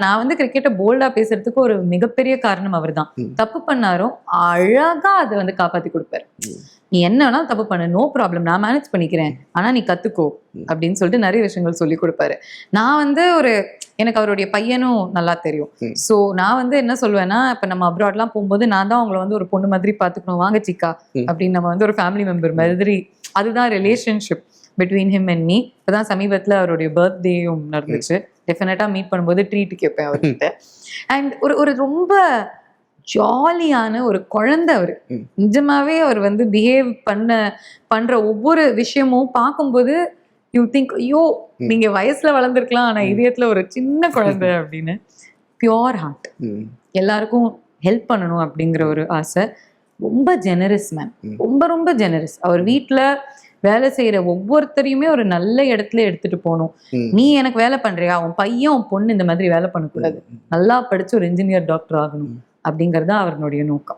நான் வந்து கிரிக்கெட்டை போல்டா பேசுறதுக்கு ஒரு மிகப்பெரிய காரணம் அவர் தான். தப்பு பண்ணாரும் அழகா அதை வந்து காப்பாத்தி கொடுப்பாரு. நீ என்ன வேணாலும் தப்பு பண்ணு, நோ ப்ராப்ளம், நான் மேனேஜ் பண்ணிக்கிறேன், ஆனா நீ கத்துக்கோ அப்படின்னு சொல்லிட்டு நிறைய விஷயங்கள் சொல்லி கொடுப்பாரு. நான் வந்து எனக்கு அவருடைய பையனும் நல்லா தெரியும். ஸோ நான் வந்து என்ன சொல்லுவேன்னா, இப்போ நம்ம அப்ராட்லாம் போகும்போது நான் தான் அவங்களை வந்து ஒரு பொண்ணு மாதிரி பார்த்துக்கணும், வாங்க சிக்கா அப்படின்னு நம்ம வந்து ஒரு ஃபேமிலி மெம்பர் மாதிரி. அதுதான் relationship between him and me. இப்போதான் சமீபத்தில் அவருடைய பர்த்டேயும் நடந்துச்சு. டெஃபினட்டா மீட் பண்ணும்போது ட்ரீட் கேட்பேன் அவர்கிட்ட. அண்ட் ஒரு ரொம்ப ஜாலியான ஒரு குழந்தை அவரு. நிஜமாவே அவர் வந்து பிஹேவ் பண்ற ஒவ்வொரு விஷயமும் பார்க்கும்போது யூ திங்க், ஐயோ நீங்க வயசுல வளர்ந்துருக்கலாம், ஆனா இதயத்துல ஒரு சின்ன குழந்தை அப்படின்னு. பியோர் ஹார்ட், எல்லாருக்கும் ஹெல்ப் பண்ணணும் அப்படிங்கிற ஒரு ஆசை. ரொம்ப ஜெனரஸ் மேன், ரொம்ப ரொம்ப ஜெனரஸ். அவர் வீட்டுல வேலை செய்யற ஒவ்வொருத்தரையுமே ஒரு நல்ல இடத்துல எடுத்துட்டு போகணும். நீ எனக்கு வேலை பண்றியா, உன் பையன் உன் பொண்ணு இந்த மாதிரி வேலை பண்ணக்கூடாது, நல்லா படிச்சு ஒரு இன்ஜினியர் டாக்டர் ஆகணும் அப்படிங்கறது அவருடைய நோக்கம்.